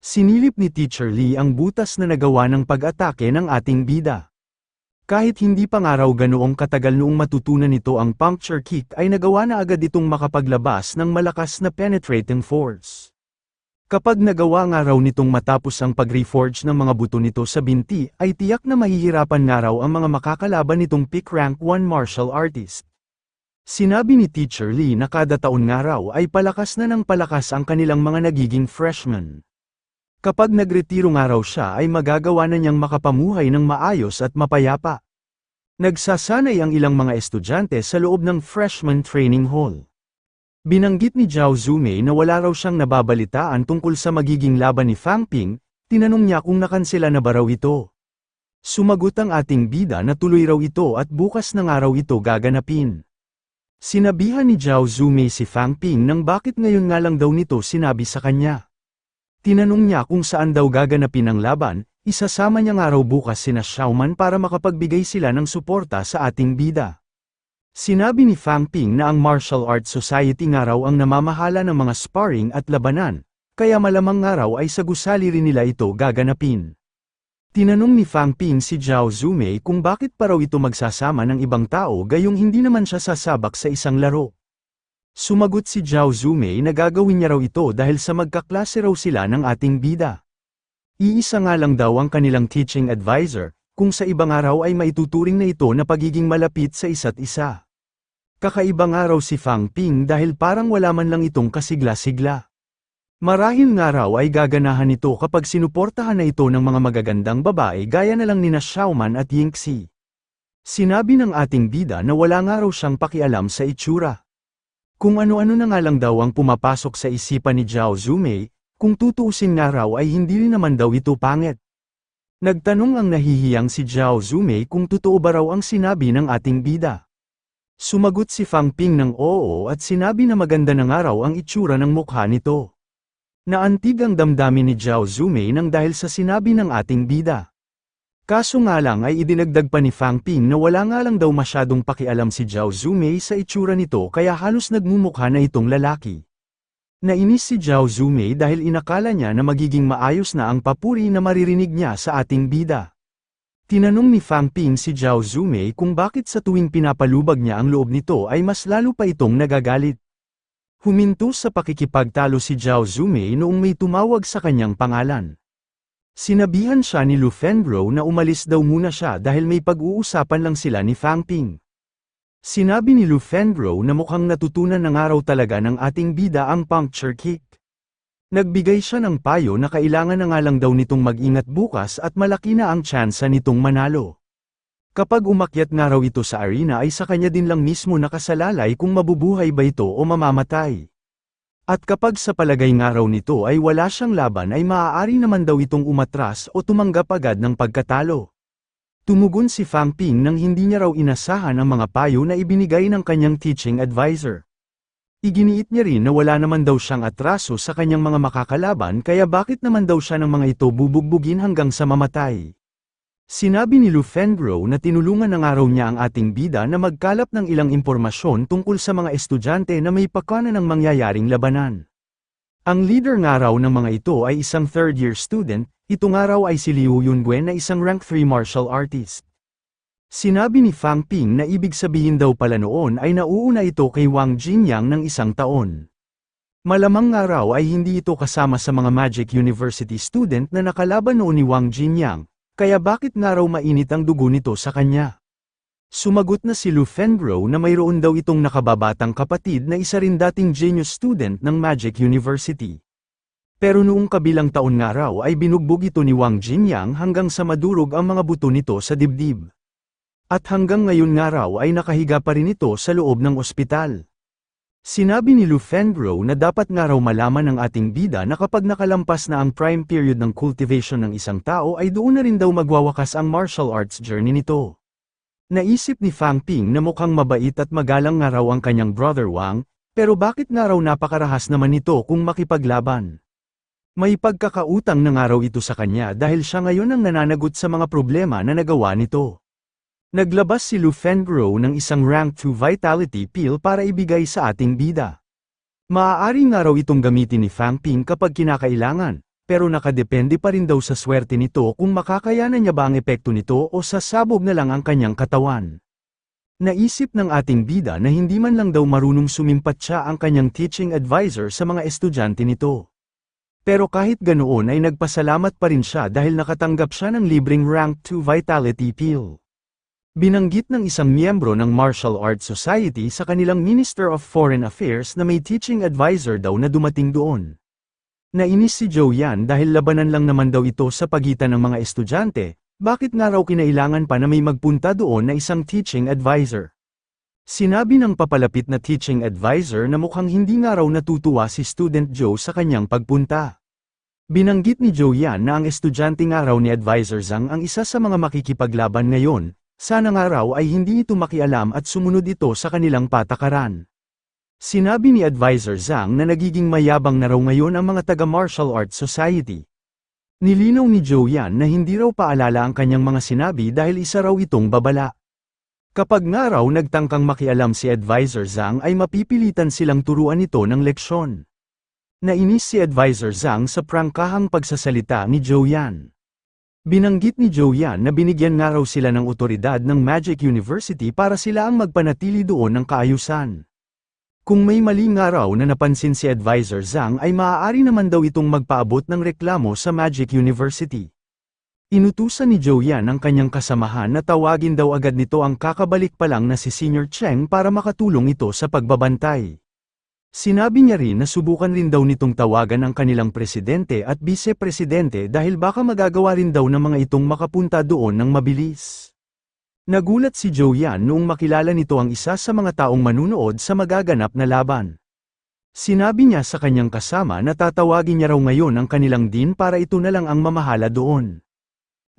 Sinilip ni Teacher Lee ang butas na nagawa ng pag-atake ng ating bida. Kahit hindi pa nga raw ganoong katagal noong matutunan nito ang puncture kick ay nagawa na agad itong makapaglabas ng malakas na penetrating force. Kapag nagawa nga raw nitong matapos ang pag-reforge ng mga buto nito sa binti ay tiyak na mahihirapan nga raw ang mga makakalaban nitong peak rank 1 martial artist. Sinabi ni Teacher Lee na kada taon nga raw ay palakas na ng palakas ang kanilang mga nagiging freshmen. Kapag nagretiro nga raw siya ay magagawa na niyang makapamuhay ng maayos at mapayapa. Nagsasanay ang ilang mga estudyante sa loob ng freshman training hall. Binanggit ni Zhao Zumei na wala raw siyang nababalitaan tungkol sa magiging laban ni Fang Ping, tinanong niya kung nakansela na ba raw ito. Sumagot ang ating bida na tuloy raw ito at bukas na nga raw ito gaganapin. Sinabihan ni Zhao Zumei si Fang Ping nang bakit ngayon nga lang daw nito sinabi sa kanya. Tinanong niya kung saan daw gaganapin ang laban, isasama niya nga raw bukas sina Xiaoman para makapagbigay sila ng suporta sa ating bida. Sinabi ni Fang Ping na ang Martial Arts Society nga raw ang namamahala ng mga sparring at labanan, kaya malamang nga raw ay sa gusali rin nila ito gaganapin. Tinanong ni Fang Ping si Zhao Zumei kung bakit pa raw ito magsasama ng ibang tao gayong hindi naman siya sasabak sa isang laro. Sumagot si Zhao Zumei na gagawin niya raw ito dahil sa magkaklase raw sila ng ating bida. Iisa nga lang daw ang kanilang teaching advisor, kung sa ibang araw ay maituturing na ito na pagiging malapit sa isa't isa. Kakaiba nga raw si Fang Ping dahil parang wala man lang itong kasigla-sigla. Marahil nga raw ay gaganahan ito kapag sinuportahan na ito ng mga magagandang babae gaya na lang nina Xiaoman at Yingxi. Sinabi ng ating bida na wala nga raw siyang pakialam sa itsura. Kung ano-ano na nga lang daw ang pumapasok sa isipan ni Zhao Zumei, kung tutuusin nga raw ay hindi rin naman daw ito pangit. Nagtanong ang nahihiyang si Zhao Zumei kung totoo ba raw ang sinabi ng ating bida. Sumagot si Fang Ping ng oo at sinabi na maganda na nga raw ang itsura ng mukha nito. Naantig ang damdamin ni Zhao Zumei nang dahil sa sinabi ng ating bida. Kaso nga lang ay idinagdag pa ni Fang Ping na wala nga lang daw masyadong pakialam si Zhao Zumei sa itsura nito kaya halos nagmumukha na itong lalaki. Nainis si Zhao Zumei dahil inakala niya na magiging maayos na ang papuri na maririnig niya sa ating bida. Tinanong ni Fang Ping si Zhao Zumei kung bakit sa tuwing pinapalubag niya ang loob nito ay mas lalo pa itong nagagalit. Huminto sa pakikipagtalo si Zhao Zumei noong may tumawag sa kanyang pangalan. Sinabihan siya ni Lu Fenbro na umalis daw muna siya dahil may pag-uusapan lang sila ni Fang Ping. Sinabi ni Lu Fenbro na mukhang natutunan na nga raw talaga ng ating bida ang puncture kick. Nagbigay siya ng payo na kailangan na nga lang daw nitong mag-ingat bukas at malaki na ang tsansa nitong manalo. Kapag umakyat nga raw ito sa arena ay sa kanya din lang mismo nakasalalay kung mabubuhay ba ito o mamamatay. At kapag sa palagay nga raw nito ay wala siyang laban ay maaari naman daw itong umatras o tumanggap agad ng pagkatalo. Tumugon si Fang Ping nang hindi niya raw inasahan ang mga payo na ibinigay ng kanyang teaching advisor. Iginiit niya rin na wala naman daw siyang atraso sa kanyang mga makakalaban kaya bakit naman daw siya ng mga ito bubugbugin hanggang sa mamatay. Sinabi ni Lu Fenbro na tinulungan na nga raw niya ang ating bida na magkalap ng ilang impormasyon tungkol sa mga estudyante na may pakana ng mangyayaring labanan. Ang leader nga raw ng mga ito ay isang third-year student, ito nga raw ay si Liu Yunguan na isang rank 3 martial artist. Sinabi ni Fang Ping na ibig sabihin daw pala noon ay nauuna ito kay Wang Jinyang ng isang taon. Malamang nga raw ay hindi ito kasama sa mga Magic University student na nakalaban noon ni Wang Jinyang, kaya bakit nga raw mainit ang dugo nito sa kanya? Sumagot na si Lu Fenbro na mayroon daw itong nakababatang kapatid na isa rin dating genius student ng Magic University. Pero noong kabilang taon nga raw ay binugbog ito ni Wang Jinyang hanggang sa madurog ang mga buto nito sa dibdib. At hanggang ngayon nga raw ay nakahiga pa rin ito sa loob ng ospital. Sinabi ni Lu Fenbro na dapat nga raw malaman ng ating bida na kapag nakalampas na ang prime period ng cultivation ng isang tao ay doon na rin daw magwawakas ang martial arts journey nito. Naisip ni Fang Ping na mukhang mabait at magalang nga raw ang kanyang brother Wang, pero bakit nga raw napakarahas naman nito kung makipaglaban? May pagkakautang na nga raw ito sa kanya dahil siya ngayon ang nananagot sa mga problema na nagawa nito. Naglabas si Lu Fenbro ng isang rank 2 vitality pill para ibigay sa ating bida. Maaari nga raw itong gamitin ni Fang Ping kapag kinakailangan, pero nakadepende pa rin daw sa swerte nito kung makakayanan niya ba ang epekto nito o sasabog na lang ang kanyang katawan. Naisip ng ating bida na hindi man lang daw marunong sumimpat siya ang kanyang teaching advisor sa mga estudyante nito. Pero kahit ganoon ay nagpasalamat pa rin siya dahil nakatanggap siya ng libreng rank 2 vitality pill. Binanggit ng isang miyembro ng Martial Arts Society sa kanilang Minister of Foreign Affairs na may teaching advisor daw na dumating doon. Nainis si Zhou Yan dahil labanan lang naman daw ito sa pagitan ng mga estudyante, bakit nga raw kinailangan pa na may magpunta doon na isang teaching advisor? Sinabi ng papalapit na teaching advisor na mukhang hindi nga raw natutuwa si Student Joe sa kanyang pagpunta. Binanggit ni Zhou Yan na ang estudyante nga raw ni Advisor Zhang ang isa sa mga makikipaglaban ngayon, sana nga raw ay hindi ito makialam at sumunod ito sa kanilang patakaran. Sinabi ni Advisor Zhang na nagiging mayabang na raw ngayon ang mga taga-Martial Arts Society. Nilinaw ni Zhou Yan na hindi raw paalala ang kanyang mga sinabi dahil isa raw itong babala. Kapag nga raw nagtangkang makialam si Advisor Zhang ay mapipilitan silang turuan ito ng leksyon. Nainis si Advisor Zhang sa prangkahang pagsasalita ni Zhou Yan. Binanggit ni Zhou Yan na binigyan nga raw sila ng otoridad ng Magic University para sila ang magpanatili doon ng kaayusan. Kung may mali nga raw na napansin si Advisor Zhang ay maaari naman daw itong magpaabot ng reklamo sa Magic University. Inutusan ni Zhou Yan ang kanyang kasamahan na tawagin daw agad nito ang kakabalik pa lang na si Senior Cheng para makatulong ito sa pagbabantay. Sinabi niya rin na subukan rin daw nitong tawagan ang kanilang presidente at vice-presidente dahil baka magagawa rin daw ng mga itong makapunta doon ng mabilis. Nagulat si Zhou Yan noong makilala nito ang isa sa mga taong manunood sa magaganap na laban. Sinabi niya sa kanyang kasama na tatawagin niya raw ngayon ang kanilang dean para ito na lang ang mamahala doon.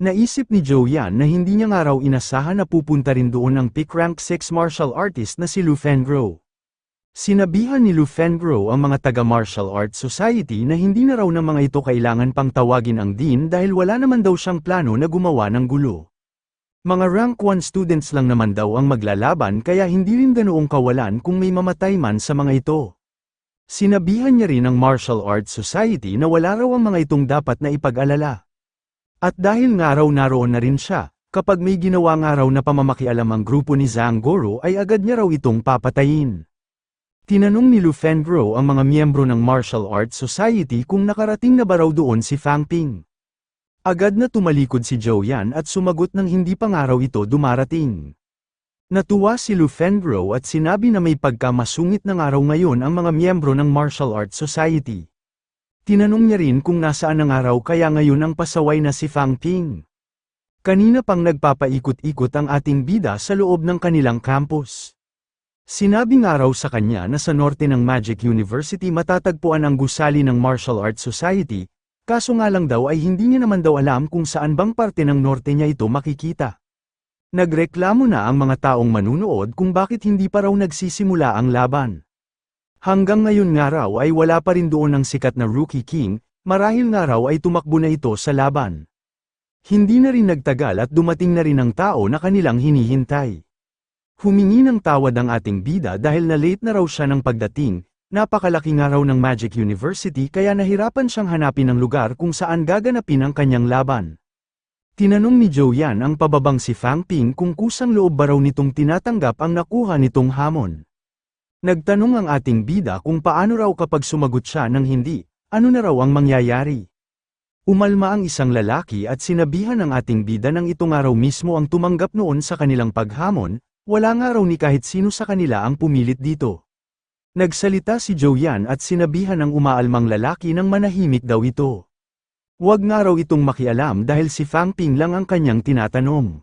Naisip ni Zhou Yan na hindi niya nga raw inasahan na pupunta rin doon ang peak rank 6 martial artist na si Lu Fengguo. Sinabihan ni Lu Fengguo ang mga taga-Martial Arts Society na hindi na raw ng mga ito kailangan pang tawagin ang dean dahil wala naman daw siyang plano na gumawa ng gulo. Mga rank 1 students lang naman daw ang maglalaban kaya hindi rin ganoong kawalan kung may mamatay man sa mga ito. Sinabihan niya rin ang Martial Arts Society na wala raw ang mga itong dapat na ipag-alala. At dahil nga raw naroon na rin siya, kapag may ginawa nga raw na pamamakialam ang grupo ni Zhang Goro ay agad niya raw itong papatayin. Tinanong ni Lu Fengguo ang mga miyembro ng Martial Arts Society kung nakarating na ba raw doon si Fang Ping. Agad na tumalikod si Zhou Yan at sumagot ng hindi pa nga raw ito dumarating. Natuwa si Lu Fengguo at sinabi na may pagkamasungit na nga raw ngayon ang mga miyembro ng Martial Arts Society. Tinanong niya rin kung nasaan ang araw kaya ngayon ang pasaway na si Fang Ping. Kanina pang nagpapaikot-ikot ang ating bida sa loob ng kanilang campus. Sinabi nga raw sa kanya na sa norte ng Magic University matatagpuan ang gusali ng Martial Arts Society, kaso nga lang daw ay hindi niya naman daw alam kung saan bang parte ng norte niya ito makikita. Nagreklamo na ang mga taong manunood kung bakit hindi pa raw nagsisimula ang laban. Hanggang ngayon nga raw ay wala pa rin doon ang sikat na Rookie King, marahil nga raw ay tumakbo na ito sa laban. Hindi na rin nagtagal at dumating na rin ang tao na kanilang hinihintay. Humingi ng tawad ang ating bida dahil na late na raw siya ng pagdating, napakalaki nga raw ng Magic University kaya nahirapan siyang hanapin ang lugar kung saan gaganapin ang kanyang laban. Tinanong ni Zhou Yan ang pababang si Fang Ping kung kusang loob ba raw nitong tinatanggap ang nakuha nitong hamon. Nagtanong ang ating bida kung paano raw kapag sumagot siya ng hindi, ano na raw ang mangyayari. Umalma ang isang lalaki at sinabihan ng ating bida nang ito nga raw mismo ang tumanggap noon sa kanilang paghamon, wala nga raw ni kahit sino sa kanila ang pumilit dito. Nagsalita si Zhou Yan at sinabihan ng umaalmang lalaki nang manahimik daw ito. Huwag nga raw itong makialam dahil si Fang Ping lang ang kanyang tinatanong.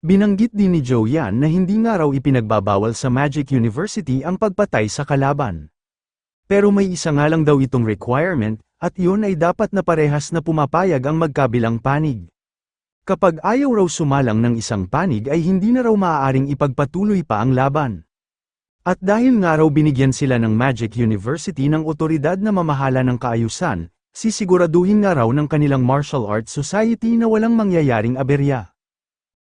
Binanggit din ni Zhou Yan na hindi nga raw ipinagbabawal sa Magic University ang pagpatay sa kalaban. Pero may isa nga lang daw itong requirement, at yun ay dapat na parehas na pumapayag ang magkabilang panig. Kapag ayaw raw sumalang ng isang panig ay hindi na raw maaaring ipagpatuloy pa ang laban. At dahil nga raw binigyan sila ng Magic University ng otoridad na mamahala ng kaayusan, sisiguraduhin nga raw ng kanilang Martial Arts Society na walang mangyayaring aberya.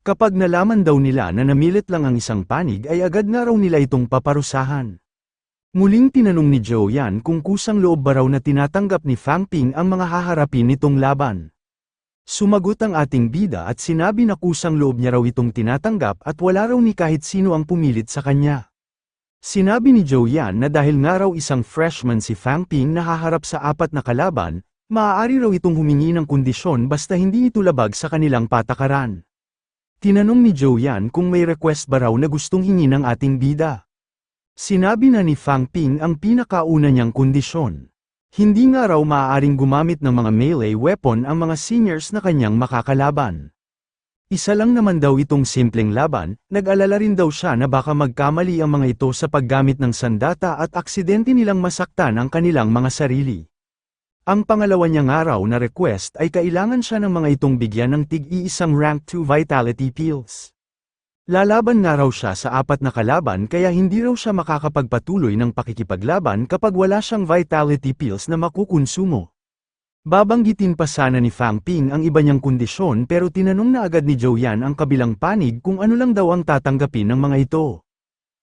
Kapag nalaman daw nila na namilit lang ang isang panig ay agad nga raw nila itong paparusahan. Muling tinanong ni Zhou Yan kung kusang loob ba raw na tinatanggap ni Fang Ping ang mga haharapin nitong laban. Sumagot ang ating bida at sinabi na kusang loob niya raw itong tinatanggap at wala raw ni kahit sino ang pumilit sa kanya. Sinabi ni Zhou Yan na dahil nga raw isang freshman si Fang Ping na haharap sa 4 na kalaban, maaari raw itong humingi ng kondisyon basta hindi ito labag sa kanilang patakaran. Tinanong ni Zhou Yan kung may request ba raw na gustong hingi ng ating bida. Sinabi na ni Fang Ping ang pinakauna niyang kondisyon. Hindi nga raw maaaring gumamit ng mga melee weapon ang mga seniors na kanyang makakalaban. Isa lang naman daw itong simpleng laban, nag-alala rin daw siya na baka magkamali ang mga ito sa paggamit ng sandata at aksidente nilang masaktan ang kanilang mga sarili. Ang pangalawa niyang araw na request ay kailangan siya ng mga itong bigyan ng tig-iisang rank 2 vitality pills. Lalaban nga raw siya sa 4 na kalaban kaya hindi raw siya makakapagpatuloy ng pakikipaglaban kapag wala siyang vitality pills na makukonsumo. Babanggitin pa sana ni Fang Ping ang iba niyang kondisyon pero tinanong na agad ni Zhou Yan ang kabilang panig kung ano lang daw ang tatanggapin ng mga ito.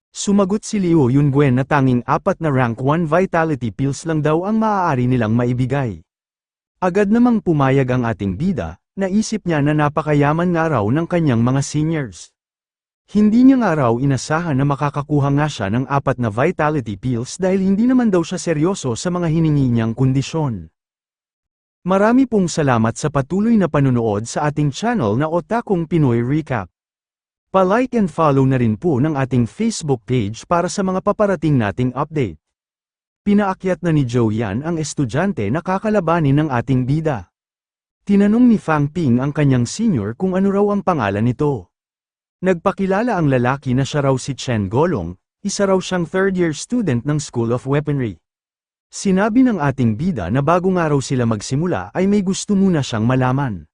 Sumagot si Liu Yunguan na tanging 4 na rank 1 vitality pills lang daw ang maaari nilang maibigay. Agad namang pumayag ang ating bida, naisip niya na napakayaman nga raw ng kanyang mga seniors. Hindi niya nga raw inasahan na makakakuha nga siya ng 4 na vitality pills dahil hindi naman daw siya seryoso sa mga hiningi niyang kondisyon. Marami pong salamat sa patuloy na panunood sa ating channel na Otakong Pinoy Recap. Pa-like and follow na rin po ng ating Facebook page para sa mga paparating nating update. Pinaakyat na ni Zhou Yan ang estudyante na kakalabanin ng ating bida. Tinanong ni Fang Ping ang kanyang senior kung ano raw ang pangalan nito. Nagpakilala ang lalaki na siya raw si Chen Golong, isa raw siyang third-year student ng School of Weaponry. Sinabi ng ating bida na bago nga raw sila magsimula ay may gusto muna siyang malaman.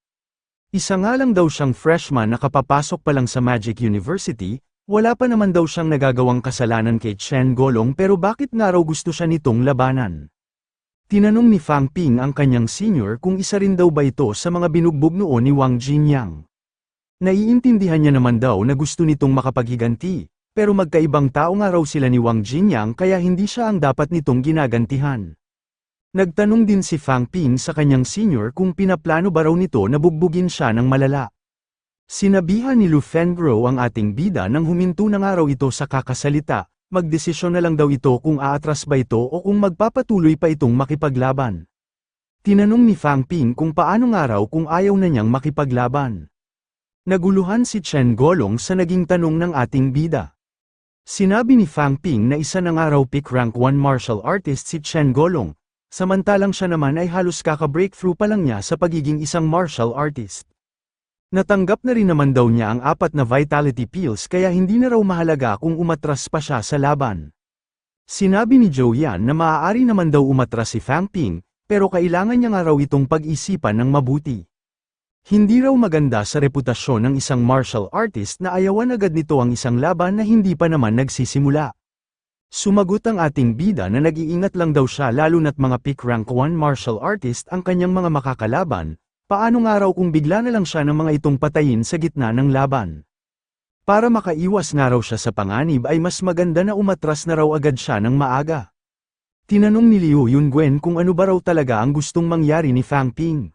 Isa nga lang daw siyang freshman na kapapasok pa lang sa Magic University, wala pa naman daw siyang nagagawang kasalanan kay Chen Golong pero bakit nga raw gusto siya nitong labanan? Tinanong ni Fang Ping ang kanyang senior kung isa rin daw ba ito sa mga binugbog noon ni Wang Jinyang. Naiintindihan niya naman daw na gusto nitong makapaghiganti, pero magkaibang tao nga raw sila ni Wang Jinyang kaya hindi siya ang dapat nitong ginagantihan. Nagtanong din si Fang Ping sa kanyang senior kung pinaplano ba raw nito na bugbugin siya ng malala. Sinabihan ni Lu Fengro ang ating bida nang huminto na nga raw ito sa kakasalita, magdesisyon na lang daw ito kung aatras ba ito o kung magpapatuloy pa itong makipaglaban. Tinanong ni Fang Ping kung paano nga raw kung ayaw na niyang makipaglaban. Naguluhan si Chen Golong sa naging tanong ng ating bida. Sinabi ni Fang Ping na isa na nga raw pick rank 1 martial artist si Chen Golong, samantalang siya naman ay halos kaka-breakthrough pa lang niya sa pagiging isang martial artist. Natanggap na rin naman daw niya ang 4 na vitality pills kaya hindi na raw mahalaga kung umatras pa siya sa laban. Sinabi ni Zhou Yan na maaari naman daw umatras si Fang Ping, pero kailangan niya nga raw itong pag-isipan ng mabuti. Hindi raw maganda sa reputasyon ng isang martial artist na ayawan agad nito ang isang laban na hindi pa naman nagsisimula. Sumagot ang ating bida na nag-iingat lang daw siya lalo na't mga pick rank 1 martial artist ang kanyang mga makakalaban, paano nga raw kung bigla na lang siya ng mga itong patayin sa gitna ng laban. Para makaiwas nga raw siya sa panganib ay mas maganda na umatras na raw agad siya ng maaga. Tinanong ni Liu Yunguan kung ano ba raw talaga ang gustong mangyari ni Fang Ping.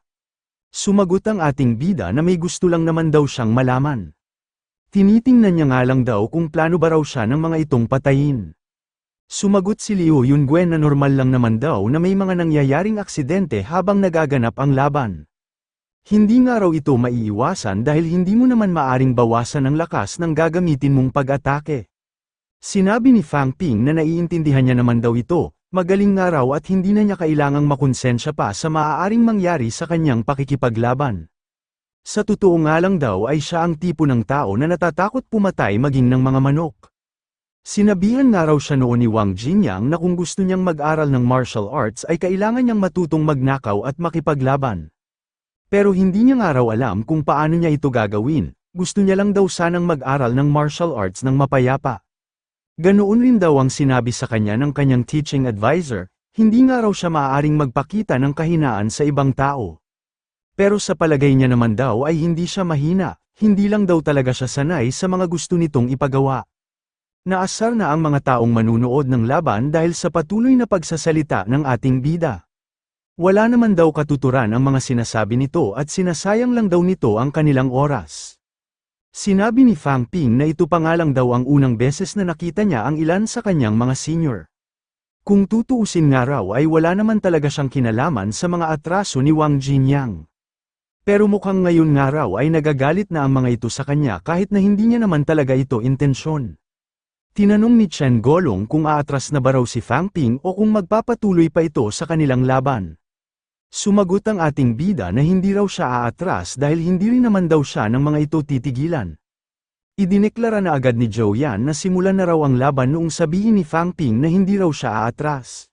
Sumagot ang ating bida na may gusto lang naman daw siyang malaman. Tinitingnan niya nga lang daw kung plano ba raw siya ng mga itong patayin. Sumagot si Liu Yunguan na normal lang naman daw na may mga nangyayaring aksidente habang nagaganap ang laban. Hindi nga raw ito maiiwasan dahil hindi mo naman maaring bawasan ang lakas ng gagamitin mong pag-atake. Sinabi ni Fang Ping na naiintindihan niya naman daw ito. Magaling nga raw at hindi na niya kailangang makonsensya pa sa maaaring mangyari sa kanyang pakikipaglaban. Sa totoo nga lang daw ay siya ang tipo ng tao na natatakot pumatay maging ng mga manok. Sinabihan nga raw siya noon ni Wang Jinyang na kung gusto niyang mag-aral ng martial arts ay kailangan niyang matutong magnakaw at makipaglaban. Pero hindi niya nga raw alam kung paano niya ito gagawin, gusto niya lang daw sanang mag-aral ng martial arts ng mapayapa. Ganoon rin daw ang sinabi sa kanya ng kanyang teaching advisor, hindi nga raw siya maaaring magpakita ng kahinaan sa ibang tao. Pero sa palagay niya naman daw ay hindi siya mahina, hindi lang daw talaga siya sanay sa mga gusto nitong ipagawa. Naasar na ang mga taong manunood ng laban dahil sa patuloy na pagsasalita ng ating bida. Wala naman daw katuturan ang mga sinasabi nito at sinasayang lang daw nito ang kanilang oras. Sinabi ni Fang Ping na ito pa nga lang daw ang unang beses na nakita niya ang ilan sa kanyang mga senior. Kung tutuusin nga raw ay wala naman talaga siyang kinalaman sa mga atraso ni Wang Jinyang. Pero mukhang ngayon nga raw ay nagagalit na ang mga ito sa kanya kahit na hindi niya naman talaga ito intensyon. Tinanong ni Chen Golong kung aatras na ba raw si Fang Ping o kung magpapatuloy pa ito sa kanilang laban. Sumagot ang ating bida na hindi raw siya aatras dahil hindi rin naman daw siya ng mga ito titigilan. Idineklara na agad ni Zhou Yan na simulan na raw ang laban noong sabihin ni Fang Ping na hindi raw siya aatras.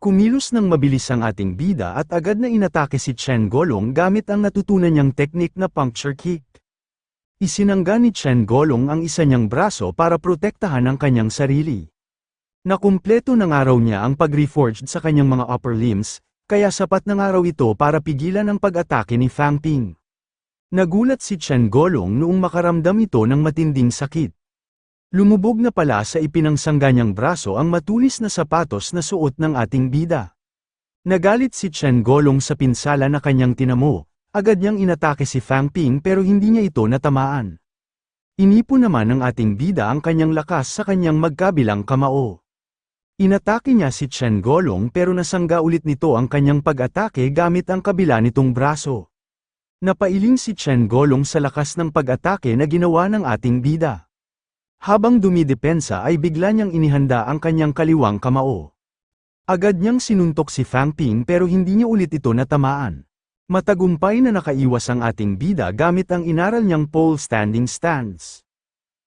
Kumilos ng mabilis ang ating bida at agad na inatake si Chen Golong gamit ang natutunan niyang teknik na puncture kick. Isinangga ni Chen Golong ang isa niyang braso para protektahan ang kanyang sarili. Nakumpleto ng araw niya ang pag-reforged sa kanyang mga upper limbs, kaya sapat ng araw ito para pigilan ang pag-atake ni Fang Ping. Nagulat si Chen Golong noong makaramdam ito ng matinding sakit. Lumubog na pala sa ipinangsangga niyang braso ang matulis na sapatos na suot ng ating bida. Nagalit si Chen Golong sa pinsala na kanyang tinamo. Agad niyang inatake si Fang Ping pero hindi niya ito natamaan. Inipon naman ng ating bida ang kanyang lakas sa kanyang magkabilang kamao. Inatake niya si Chen Golong pero nasangga ulit nito ang kanyang pag-atake gamit ang kabila nitong braso. Napailing si Chen Golong sa lakas ng pag-atake na ginawa ng ating bida. Habang dumidepensa ay bigla niyang inihanda ang kanyang kaliwang kamao. Agad niyang sinuntok si Fang Ping pero hindi niya ulit ito natamaan. Matagumpay na nakaiwas ang ating bida gamit ang inaral niyang pole standing stance.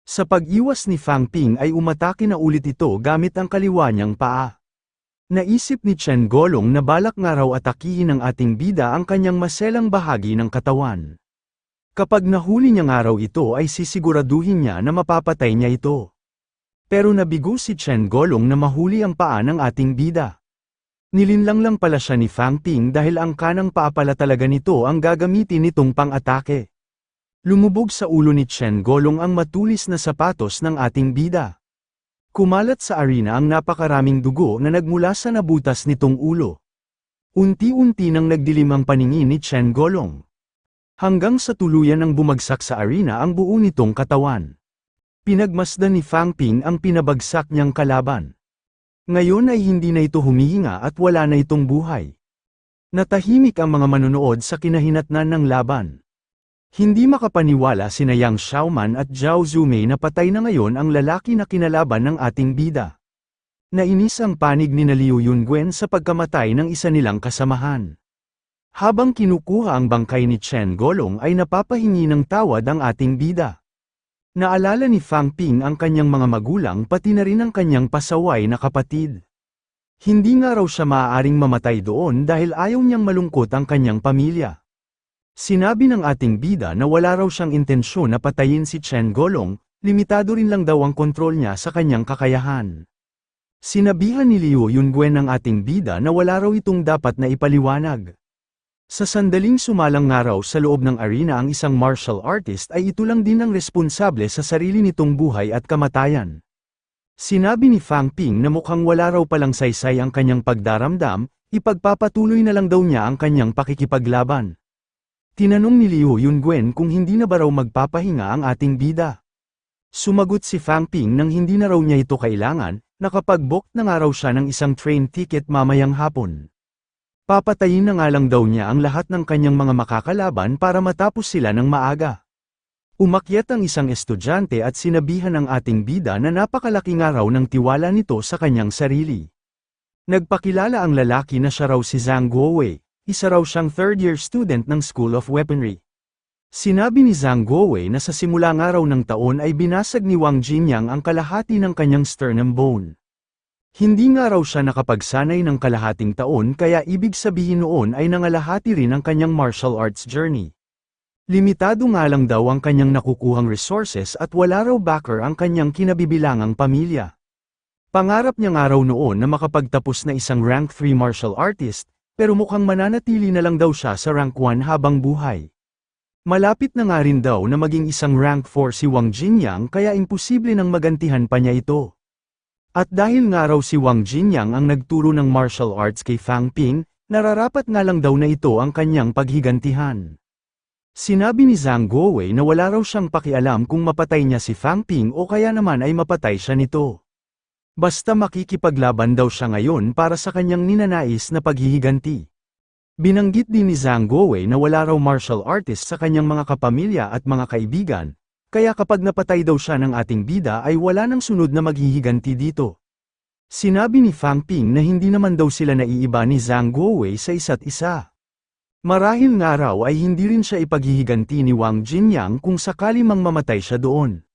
Sa pag-iwas ni Fang Ping ay umatake na ulit ito gamit ang kaliwa niyang paa. Naisip ni Chen Golong na balak nga raw atakihin ng ating bida ang kanyang maselang bahagi ng katawan. Kapag nahuli niya nga raw ito ay sisiguraduhin niya na mapapatay niya ito. Pero nabigo si Chen Golong na mahuli ang paa ng ating bida. Nilinlang lang pala siya ni Fang Ping dahil ang kanang paa pala talaga nito ang gagamitin nitong pang-atake. Lumubog sa ulo ni Chen Golong ang matulis na sapatos ng ating bida. Kumalat sa arena ang napakaraming dugo na nagmula sa nabutas nitong ulo. Unti-unti nang nagdilim ang paningin ni Chen Golong. Hanggang sa tuluyan ang bumagsak sa arena ang buo nitong katawan. Pinagmasdan ni Fang Ping ang pinabagsak niyang kalaban. Ngayon ay hindi na ito humihinga at wala na itong buhay. Natahimik ang mga manonood sa kinahinatnan ng laban. Hindi makapaniwala sina Yang Xiaoman at Zhao Zumei na patay na ngayon ang lalaki na kinalaban ng ating bida. Nainis ang panig ni Liu Yunguan sa pagkamatay ng isa nilang kasamahan. Habang kinukuha ang bangkay ni Chen Golong ay napapahingi ng tawad ang ating bida. Naalala ni Fang Ping ang kanyang mga magulang pati na rin ang kanyang pasaway na kapatid. Hindi nga raw siya maaaring mamatay doon dahil ayaw niyang malungkot ang kanyang pamilya. Sinabi ng ating bida na wala raw siyang intensyon na patayin si Chen Golong, limitado rin lang daw ang kontrol niya sa kanyang kakayahan. Sinabihan ni Liu Yunguan ng ating bida na wala raw itong dapat na ipaliwanag. Sa sandaling sumalang nga raw sa loob ng arena ang isang martial artist ay ito lang din ang responsable sa sarili nitong buhay at kamatayan. Sinabi ni Fang Ping na mukhang wala raw palang saysay ang kanyang pagdaramdam, ipagpapatuloy na lang daw niya ang kanyang pakikipaglaban. Tinanong ni Liu Yunguan kung hindi na ba raw magpapahinga ang ating bida. Sumagot si Fang Ping nang hindi na raw niya ito kailangan, nakapag-book na nga raw siya ng isang train ticket mamayang hapon. Papatayin na nga lang daw niya ang lahat ng kanyang mga makakalaban para matapos sila ng maaga. Umakyat ang isang estudyante at sinabihan ng ating bida na napakalaki nga raw ng tiwala nito sa kanyang sarili. Nagpakilala ang lalaki na siya raw si Zhang Guowei, isa raw siyang third-year student ng School of Weaponry. Sinabi ni Zhang Guowei na sa simula nga raw ng taon ay binasag ni Wang Jinyang ang kalahati ng kanyang sternum bone. Hindi nga raw siya nakapagsanay ng kalahating taon kaya ibig sabihin noon ay nangalahati rin ang kanyang martial arts journey. Limitado nga lang daw ang kanyang nakukuhang resources at wala raw backer ang kanyang kinabibilangang pamilya. Pangarap niya nga raw noon na makapagtapos na isang rank 3 martial artist, pero mukhang mananatili na lang daw siya sa rank 1 habang buhay. Malapit na nga rin daw na maging isang rank 4 si Wang Jinyang kaya imposible nang magantihan pa niya ito. At dahil nga raw si Wang Jinyang ang nagturo ng martial arts kay Fang Ping, nararapat nga lang daw na ito ang kanyang paghigantihan. Sinabi ni Zhang Guowei na wala raw siyang pakialam kung mapatay niya si Fang Ping o kaya naman ay mapatay siya nito. Basta makikipaglaban daw siya ngayon para sa kanyang ninanais na paghihiganti. Binanggit din ni Zhang Guowei na wala raw martial artist sa kanyang mga kapamilya at mga kaibigan, kaya kapag napatay daw siya ng ating bida ay wala nang sunod na maghihiganti dito. Sinabi ni Fang Ping na hindi naman daw sila naiiba ni Zhang Guowei sa isa't isa. Marahil nga raw ay hindi rin siya ipaghihiganti ni Wang Jinyang kung sakali mang mamatay siya doon.